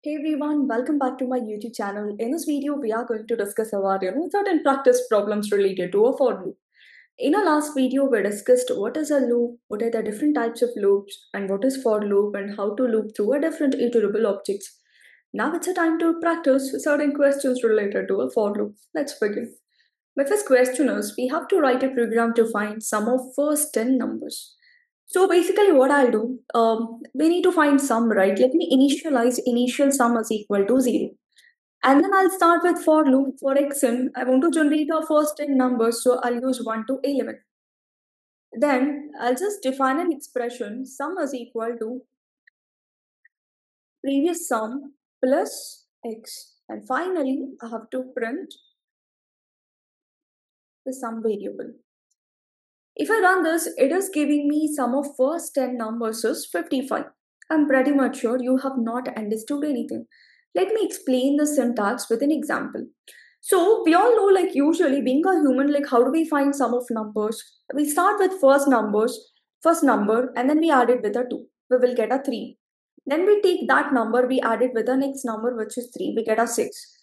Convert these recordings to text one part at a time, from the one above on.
Hey everyone, welcome back to my YouTube channel. In this video, we are going to discuss about certain practice problems related to a for loop. In our last video, we discussed what is a loop, what are the different types of loops, and what is for loop, and how to loop through a different iterable objects. Now it's a time to practice certain questions related to a for loop. Let's begin. My first question is, we have to write a program to find sum of first 10 numbers. So basically what I'll do, we need to find sum, right? Let me initialize initial sum is equal to 0. And then I'll start with for loop. For xn, I want to generate our first 10 numbers, so I'll use 1 to 11. Then I'll just define an expression, sum is equal to previous sum plus x. And finally, I have to print the sum variable. If I run this, it is giving me sum of first 10 numbers is 55. I'm pretty much sure you have not understood anything. Let me explain the syntax with an example. So we all know, like, usually being a human, like, how do we find sum of numbers? We start with first number, and then we add it with a 2. We will get a 3. Then we take that number, we add it with the next number, which is 3. We get a 6.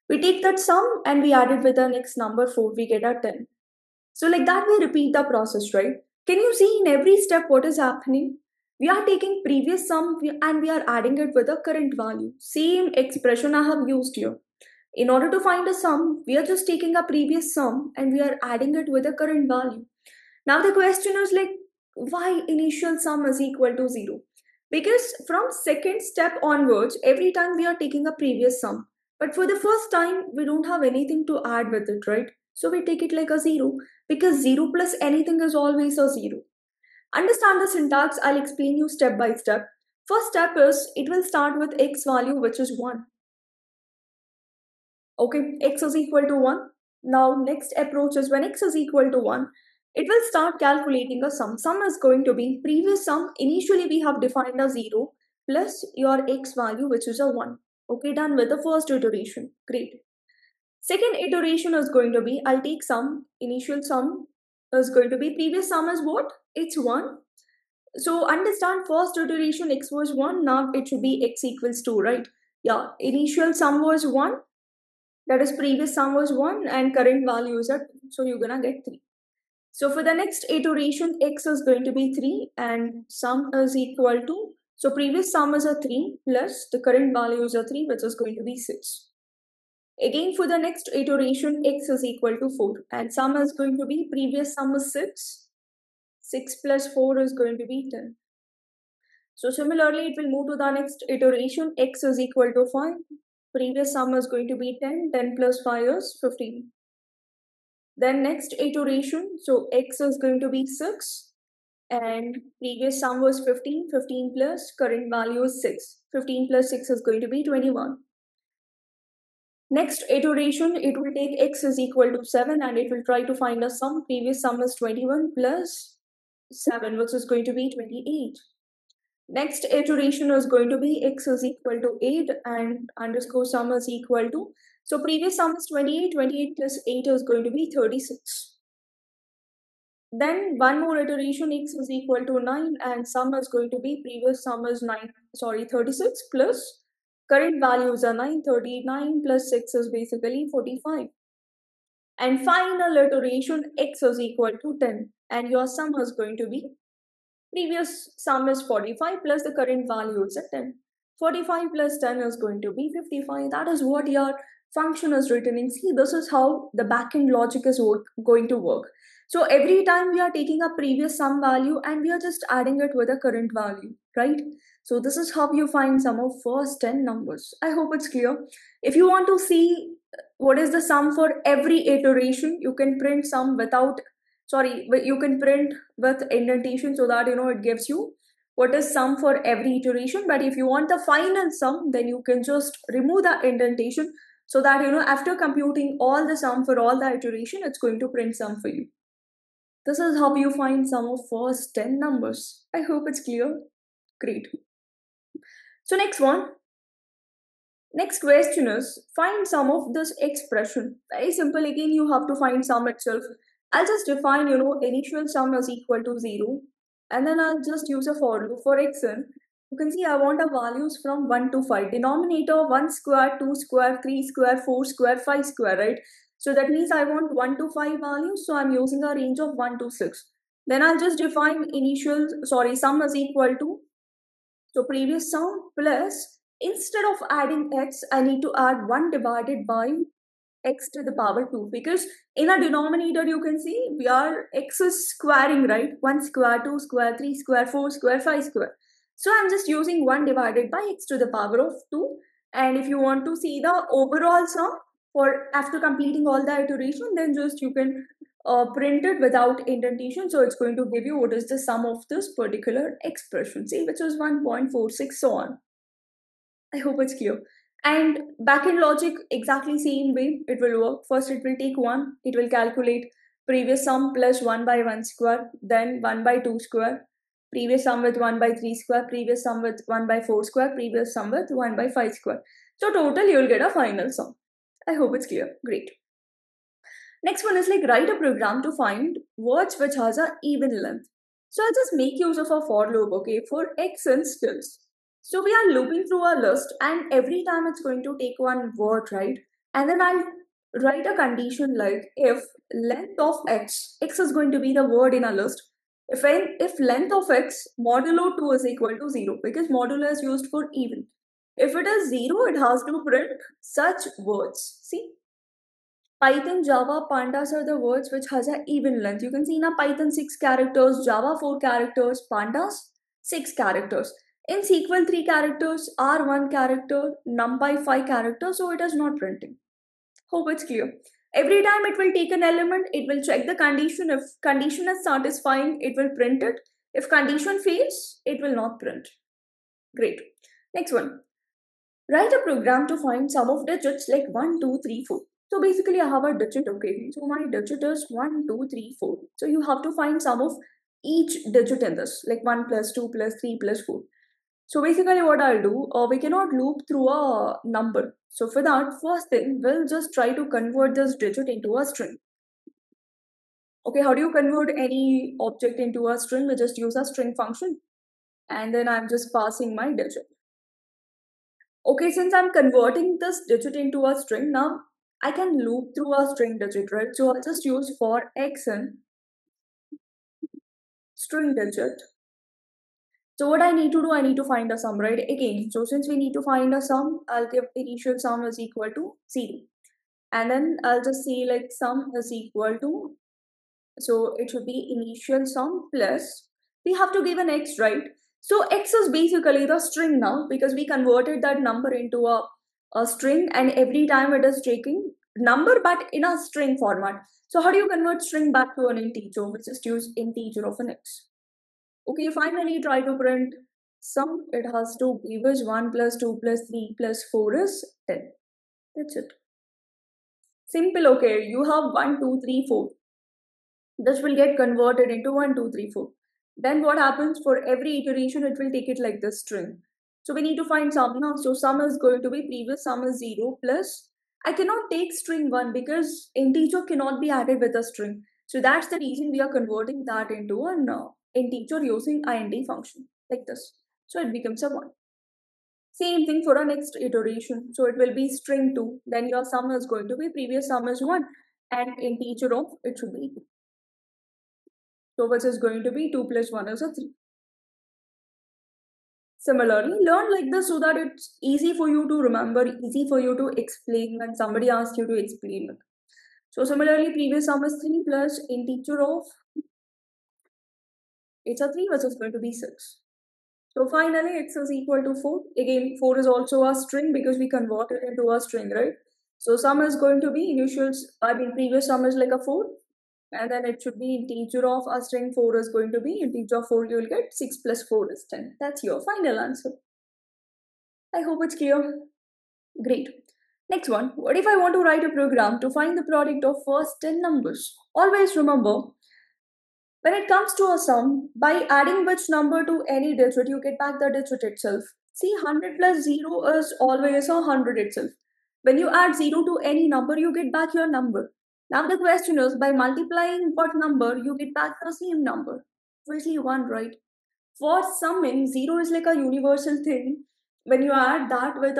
We take that sum and we add it with the next number 4. We get a 10. So, like that, we repeat the process, right? Can you see in every step what is happening? We are taking previous sum and we are adding it with a current value. Same expression I have used here. In order to find a sum, we are just taking a previous sum and we are adding it with a current value. Now, the question is like, why initial sum is equal to 0? Because from second step onwards, every time we are taking a previous sum. But for the first time, we don't have anything to add with it, right? So we take it like a 0 because 0 plus anything is always a 0. Understand the syntax, I'll explain you step by step. First step is it will start with x value which is 1. Okay, x is equal to 1. Now next approach is when x is equal to 1, it will start calculating a sum. Sum is going to be previous sum. Initially we have defined a 0 plus your x value which is a 1. Okay, done with the first iteration. Great. Second iteration is going to be, I'll take sum, initial sum is going to be, previous sum is what? It's 1. So understand first iteration x was 1, now it should be x equals 2, right? Yeah, initial sum was 1, that is previous sum was 1 and current value is at 2. So you're gonna get 3. So for the next iteration, x is going to be 3 and sum is equal to, so previous sum is a 3 plus the current value is a 3, which is going to be 6. Again, for the next iteration, x is equal to 4 and sum is going to be, previous sum is 6. 6 plus 4 is going to be 10. So similarly, it will move to the next iteration, x is equal to 5. Previous sum is going to be 10. 10 plus 5 is 15. Then next iteration, so x is going to be 6 and previous sum was 15. 15 plus current value is 6. 15 plus 6 is going to be 21. Next iteration, it will take x is equal to 7 and it will try to find a sum. Previous sum is 21 plus 7, which is going to be 28. Next iteration is going to be x is equal to 8 and underscore sum is equal to, so previous sum is 28, 28 plus 8 is going to be 36. Then one more iteration, x is equal to 9 and sum is going to be, previous sum is 36 plus current values are 9, 39 plus 6 is basically 45. And final iteration, x is equal to 10 and your sum is going to be, previous sum is 45 plus the current value is at 10. 45 plus 10 is going to be 55. That is what your function is returning. See, this is how the backend logic is going to work. So every time we are taking a previous sum value and we are just adding it with a current value, right? So this is how you find sum of first 10 numbers. I hope it's clear. If you want to see what is the sum for every iteration, you can print sum without, sorry, you can print with indentation so that it gives you what is sum for every iteration. But if you want the final sum, then you can just remove the indentation so that after computing all the sum for all the iteration, it's going to print sum for you. This is how you find sum of first 10 numbers. I hope it's clear. Great. So next question is, find sum of this expression. Very simple. Again, you have to find sum itself. I'll just define, initial sum is equal to 0. And then I'll just use a for loop for xn. You can see I want the values from 1 to 5. Denominator 1 square, 2 square, 3 square, 4 square, 5 square, right? So that means I want 1 to 5 values. So I'm using a range of 1 to 6. Then I'll just define sum is equal to, so previous sum plus, instead of adding x, I need to add 1 divided by x to the power 2, because in a denominator you can see we are x is squaring, right? 1 square, 2 square, 3 square, 4 square, 5 square. So I'm just using 1 divided by x to the power of 2. And if you want to see the overall sum for after completing all the iteration, then just you can print it without indentation. So it's going to give you what is the sum of this particular expression, see, which is 1.46, so on. I hope it's clear. And backend logic, exactly same way it will work. First, it will take 1, it will calculate previous sum plus 1 by 1 square, then 1 by 2 square, previous sum with 1 by 3 square, previous sum with 1 by 4 square, previous sum with 1 by 5 square. So total, you will get a final sum. I hope it's clear. Great. Next one is like write a program to find words which has a even length. So I'll just make use of a for loop, okay, for x instance. So we are looping through a list, and every time it's going to take one word, right? And then I'll write a condition like if length of x is going to be the word in a list. If length of x modulo 2 is equal to 0, because modulo is used for even. If it is 0, it has to print such words. See? Python, Java, Pandas are the words which has an even length. You can see in a Python 6 characters, Java 4 characters, Pandas 6 characters. In SQL 3 characters, R 1 character, NumPy 5 characters, so it is not printing. Hope it's clear. Every time it will take an element, it will check the condition. If condition is satisfying, it will print it. If condition fails, it will not print. Great. Next one. Write a program to find sum of digits like 1, 2, 3, 4. So basically, I have a digit, okay? So my digit is 1, 2, 3, 4. So you have to find sum of each digit in this, like 1 plus 2 plus 3 plus 4. So basically, what I'll do, we cannot loop through a number. So for that, first thing, we'll just try to convert this digit into a string. Okay, how do you convert any object into a string? We just use a string function. And then I'm just passing my digit. Okay, since I'm converting this digit into a string, now I can loop through a string digit, right? So I'll just use for x in string digit. So what I need to do, I need to find a sum, right? Again, so since we need to find a sum, I'll give initial sum is equal to 0. And then I'll just say like sum is equal to, so it should be initial sum plus, we have to give an x, right? So x is basically the string now, because we converted that number into a string, and every time it is taking number but in a string format. So how do you convert string back to an integer? We just use integer of an x. Okay, finally try to print sum. It has to give us 1 plus 2 plus 3 plus 4 is 10. That's it. Simple, okay. You have 1, 2, 3, 4. This will get converted into 1, 2, 3, 4. Then what happens, for every iteration, it will take it like this string. So we need to find sum now. So sum is going to be previous sum is 0 plus, I cannot take string 1 because integer cannot be added with a string. So that's the reason we are converting that into an integer using int function like this. So it becomes a 1. Same thing for our next iteration. So it will be string 2. Then your sum is going to be previous sum is 1 and integer of it should be 2. So which is going to be 2 plus 1 is a 3. Similarly, learn like this so that it's easy for you to remember, easy for you to explain when somebody asks you to explain it. So similarly, previous sum is 3 plus integer of, it's a 3, which is going to be 6. So finally, x is equal to 4. Again, 4 is also a string because we converted it into a string, right? So sum is going to be previous sum is like a 4. And then it should be integer of a string 4 is going to be integer of 4, you will get 6 plus 4 is 10. That's your final answer. I hope it's clear. Great. Next one. What if I want to write a program to find the product of first 10 numbers? Always remember, when it comes to a sum, by adding which number to any digit, you get back the digit itself. See, 100 plus 0 is always a 100 itself. When you add 0 to any number, you get back your number. Now the question is, by multiplying what number, you get back the same number. Obviously 1, right? For summing, 0 is like a universal thing. When you add that with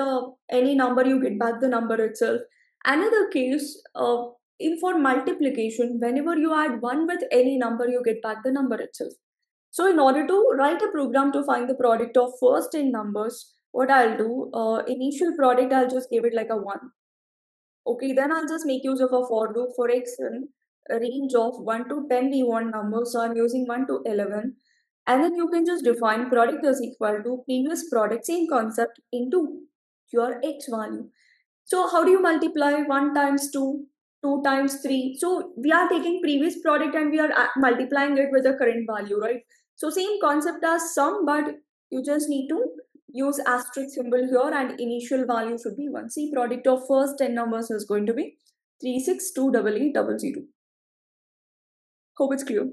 any number, you get back the number itself. Another case, in for multiplication, whenever you add 1 with any number, you get back the number itself. So in order to write a program to find the product of first 10 numbers, what I'll do, initial product, I'll just give it like a 1. Okay, then I'll just make use of a for loop for x in a range of 1 to 10 we want numbers. So I'm using 1 to 11. And then you can just define product is equal to previous product, same concept, into your x value. So how do you multiply 1 times 2, 2 times 3? So we are taking previous product and we are multiplying it with the current value, right? So same concept as sum, but you just need to use asterisk symbol here and initial value should be 1. See, product of first 10 numbers is going to be 3628800. Hope it's clear.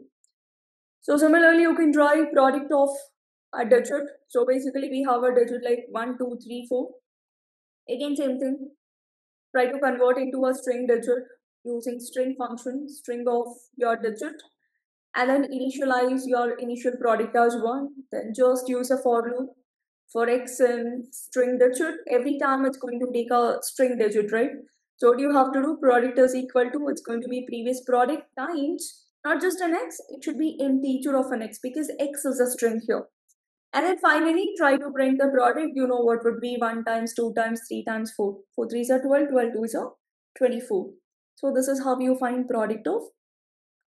So similarly, you can draw a product of a digit. So basically we have a digit like 1, 2, 3, 4. Again, same thing. Try to convert into a string digit using string function, string of your digit, and then initialize your initial product as 1. Then just use a for loop for x in string digit. Every time it's going to take a string digit, right? So what you have to do, product is equal to, it's going to be previous product times, not just an x, it should be integer of an x because x is a string here. And then finally, try to print the product. You know what would be 1 times, 2 times, 3 times 4. 4 3s are 12, 12 2s are 24. So this is how you find product of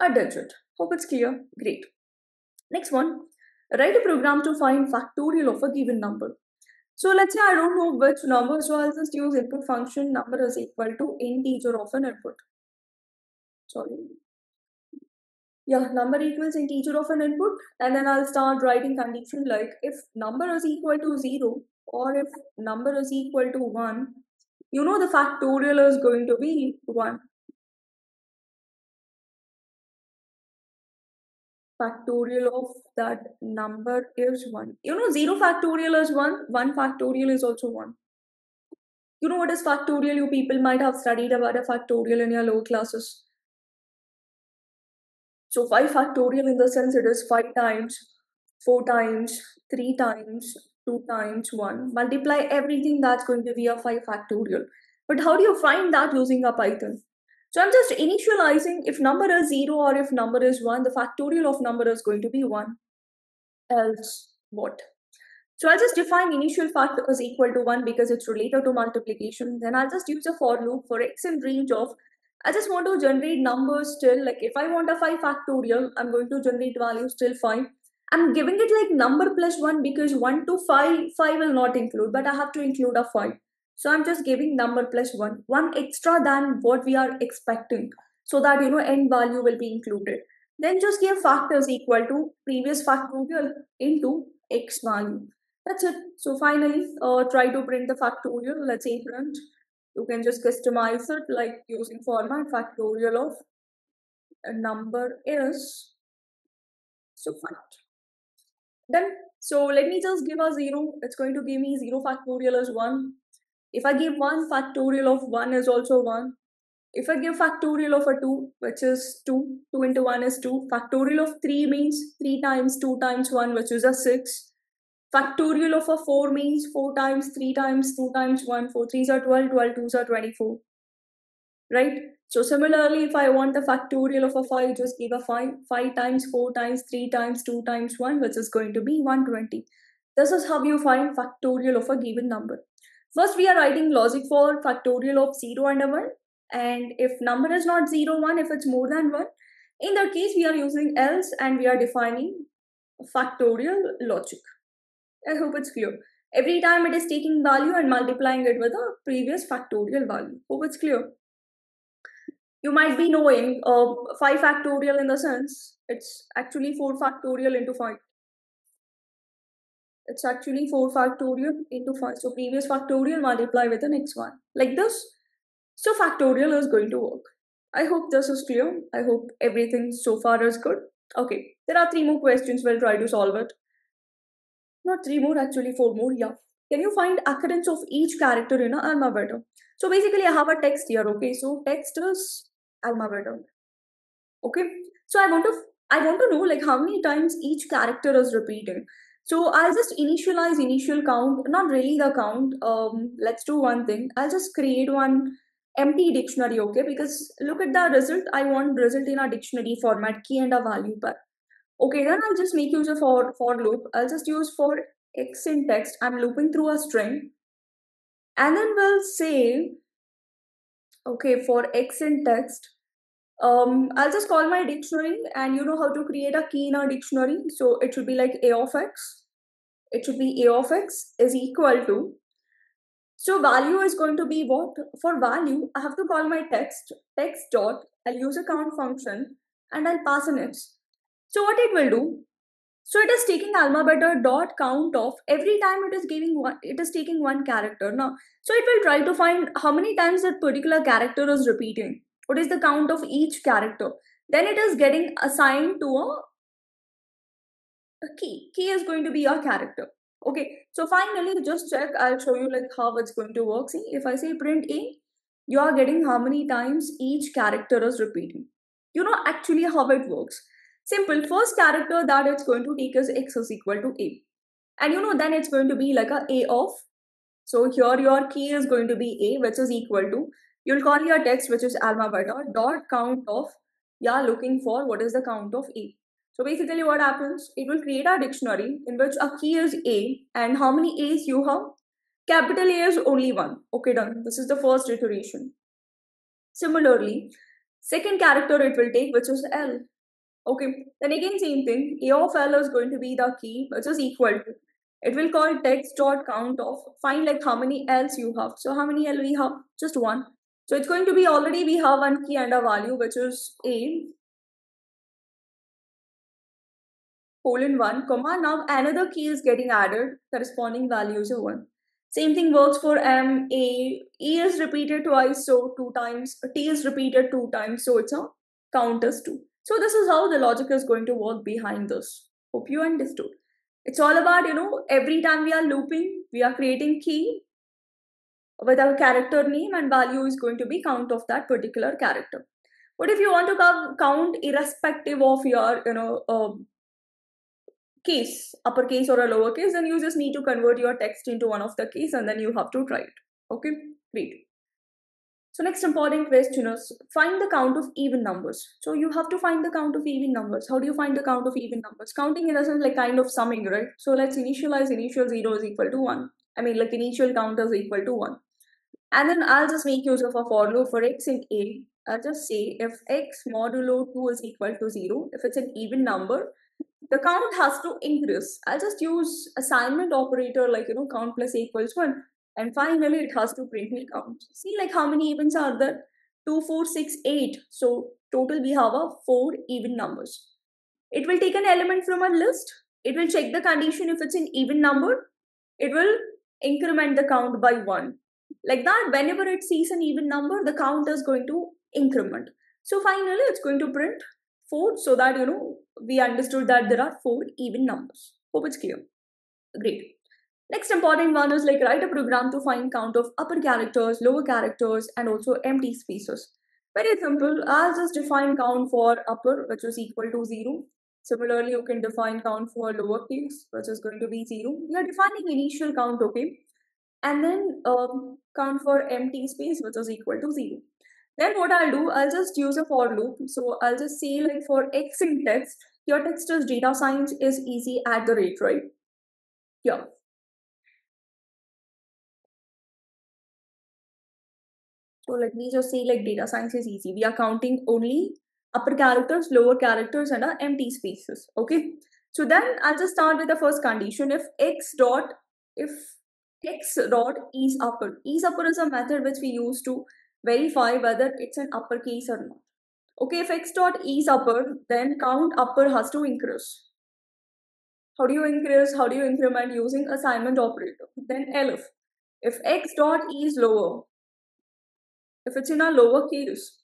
a digit. Hope it's clear. Great. Next one, write a program to find factorial of a given number. So let's say I don't know which number, so I'll just use input function number is equal to integer of an input. Sorry. Yeah, number equals integer of an input, and then I'll start writing condition like if number is equal to 0 or if number is equal to 1, you know the factorial is going to be 1. Factorial of that number is 1. You know 0 factorial is 1, 1 factorial is also 1. You know what is factorial? You people might have studied about a factorial in your lower classes. So 5 factorial in the sense it is 5 times, 4 times, 3 times, 2 times 1. Multiply everything, that's going to be a 5 factorial. But how do you find that using a Python? So I'm just initializing if number is 0 or if number is 1, the factorial of number is going to be 1. Else what? So I'll just define initial factor is equal to 1 because it's related to multiplication. Then I'll just use a for loop for x in range of, I just want to generate numbers still, like if I want a 5 factorial, I'm going to generate values till 5. I'm giving it like number plus 1 because 1 to 5, 5 will not include, but I have to include a 5. So I'm just giving number plus 1, 1 extra than what we are expecting so that, end value will be included. Then just give factors equal to previous factorial into x value. That's it. So finally, try to print the factorial. Let's say print. You can just customize it like using format factorial of a number is. So fine. Then, so let me just give a 0. It's going to give me 0 factorial is 1. If I give 1, factorial of 1 is also 1. If I give factorial of a 2, which is 2, 2 into 1 is 2. Factorial of 3 means 3 times 2 times 1, which is a 6. Factorial of a 4 means 4 times 3 times 2 times 1. 4 3s are 12, 12 2s are 24. Right? So similarly, if I want the factorial of a 5, just give a 5. 5 times 4 times 3 times 2 times 1, which is going to be 120. This is how you find factorial of a given number. First, we are writing logic for factorial of 0 and a 1. And if number is not 0, 1, if it's more than 1, in that case, we are using else and we are defining factorial logic. I hope it's clear. Every time it is taking value and multiplying it with a previous factorial value. Hope it's clear. You might be knowing 5 factorial in the sense it's actually 4 factorial into 5. It's actually 4 factorial into 5. So previous factorial multiply with the next one. Like this. So factorial is going to work. I hope this is clear. I hope everything so far is good. Okay. There are 3 more questions. We'll try to solve it. Not 3 more, actually 4 more. Yeah. Can you find occurrence of each character in a alphabet? So basically I have a text here. Okay. So text is alphabet. Okay. So I want to know like how many times each character is repeating. So I'll just initialize initial count, not really the count. Let's do one thing. I'll just create one empty dictionary, okay? Because look at the result. I want result in a dictionary format, key and a value pair. Okay, then I'll just make use of for loop. I'll just use for x in text. I'm looping through a string, and then we'll say, okay, for x in text. I'll just call my dictionary, and you know how to create a key in a dictionary. So it should be like a of x. It should be a of x is equal to. So value is going to be what? For value, I have to call my text dot, I'll use a count function, and I'll pass an x. So what it will do? So it is taking alma beta dot count of every time it is giving one, it is taking one character. Now, so it will try to find how many times that particular character is repeating. What is the count of each character? Then it is getting assigned to a key. Key is going to be your character. Okay, so finally, just check. I'll show you like how it's going to work. See, if I say print A, you are getting how many times each character is repeating. You know actually how it works. Simple. First character that it's going to take is x is equal to A. And you know, then it's going to be like a of. So here your key is going to be A, which is equal to, you'll call your text, which is alma beta, dot count of, yeah, looking for what is the count of A. So basically what happens, it will create a dictionary in which a key is A, and how many A's you have? Capital A is only one. Okay, done. This is the first iteration. Similarly, second character it will take, which is L. Okay, then again same thing. A of L is going to be the key, which is equal to. It will call text dot count of, find like how many L's you have. So how many L we have? Just one. So it's going to be already we have one key and a value, which is A colon 1 comma. Now another key is getting added, corresponding values are 1. Same thing works for M, A. E is repeated twice, so 2 times. T is repeated 2 times, so it's a count as 2. So this is how the logic is going to work behind this. Hope you understood. It's all about, you know, every time we are looping, we are creating key with our character name, and value is going to be count of that particular character. But if you want to count irrespective of your, case, uppercase or a lowercase, then you just need to convert your text into one of the case, and then you have to try it. Okay, great. So next important question is find the count of even numbers. So you have to find the count of even numbers. How do you find the count of even numbers? Counting in a sense like kind of summing, right? So let's initialize initial 0 is equal to 1. I mean like initial count is equal to 1. And then I'll just make use of a for loop for x in A. I'll just say if x modulo 2 is equal to 0, if it's an even number, the count has to increase. I'll just use assignment operator like, count plus a equals 1. And finally, it has to print me count. See like how many evens are there? 2, 4, 6, 8. So total we have a 4 even numbers. It will take an element from a list. It will check the condition if it's an even number. It will increment the count by 1. Like that, whenever it sees an even number, the count is going to increment. So finally, it's going to print 4 so that, we understood that there are 4 even numbers. Hope it's clear. Great. Next important one is like write a program to find count of upper characters, lower characters, and also empty spaces. Very simple. I'll just define count for upper, which is equal to 0. Similarly, you can define count for lowercase, which is going to be 0. We are defining initial count, okay? And then count for empty space, which is equal to 0. Then what I'll do, I'll just use a for loop. So I'll just say like for x in text, your text is data science is easy at the rate, right? Yeah. So let me just say like data science is easy. We are counting only upper characters, lower characters, and empty spaces. Okay. So then I'll just start with the first condition. If x dot is upper. Is upper is a method which we use to verify whether it's an uppercase or not. Okay, if x dot is upper, then count upper has to increase. How do you increase? How do you increment? Using assignment operator. Then elif. If x dot is lower, if it's in a lower case,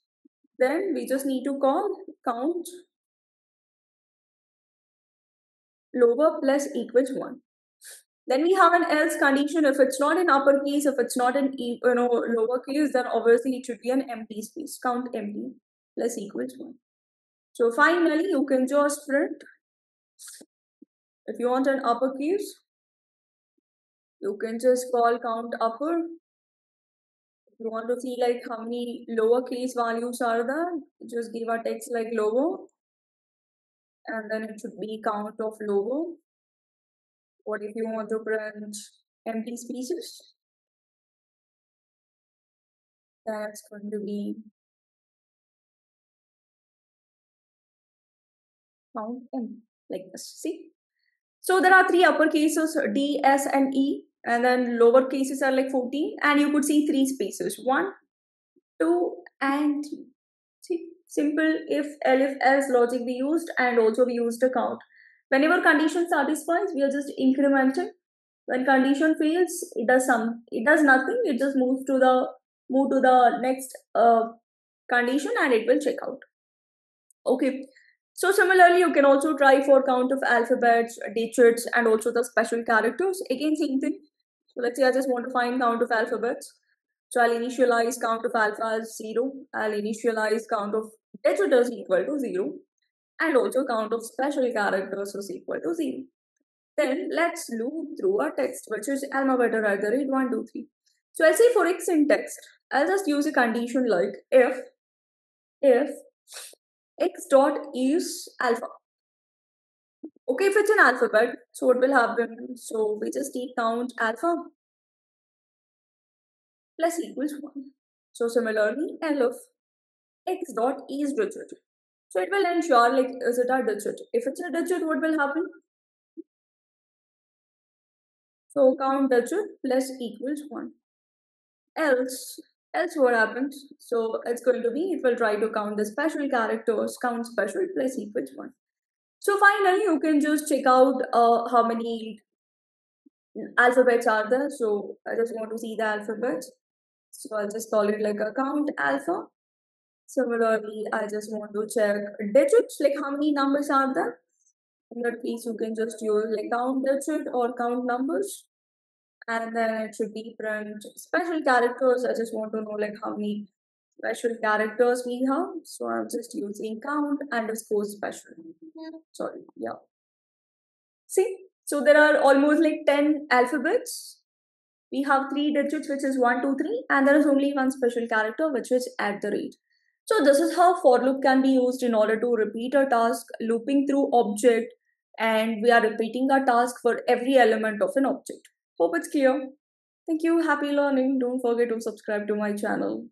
then we just need to call count lower plus equals 1. Then we have an else condition. If it's not in uppercase, if it's not in lower case, then obviously it should be an empty space. Count empty plus equals 1. So finally, you can just print If you want an uppercase, you can just call count upper. If you want to see like how many lowercase values are there, just give a text like lower, and then it should be count of lower. What if you want to print empty spaces? Then it's going to be count M, like this. See? So there are three upper cases D, S, and E, and then lower cases are like 14, and you could see three spaces 1, 2, and 3. See, simple if else logic we used, and also we used a count. Whenever condition satisfies, we are just incrementing. When condition fails, it does nothing. It just move to the next condition, and it will check out. Okay. So similarly, you can also try for count of alphabets, digits, and also the special characters. Again, same thing. So let's say I just want to find count of alphabets. So I'll initialize count of alpha as 0. I'll initialize count of digits equal to 0. And also count of special characters is equal to 0. Then let's loop through our text, which is almabetter@123. So I'll say for x in text, I'll just use a condition like if x dot is alpha. Okay, if it's an alphabet, so what will happen? So we just take count alpha plus equals 1. So similarly, elif x dot is digit. So it will ensure like is it a digit? If it's a digit, what will happen? So count digit plus equals 1. Else what happens? So it's going to be, it will try to count the special characters, count special plus equals 1. So finally, you can just check out how many alphabets are there. So I just want to see the alphabets. So I'll just call it like a count alpha. Similarly, I just want to check digits, like how many numbers are there. In that case, you can just use like count digit or count numbers. And then it should be print special characters. I just want to know like how many special characters we have. So I'm just using count underscore special. Sorry, yeah. See, so there are almost like 10 alphabets. We have 3 digits, which is 1, 2, 3, and there is only one special character, which is at the rate. So this is how for loop can be used in order to repeat a task, looping through object, and we are repeating a task for every element of an object. Hope it's clear. Thank you. Happy learning. Don't forget to subscribe to my channel.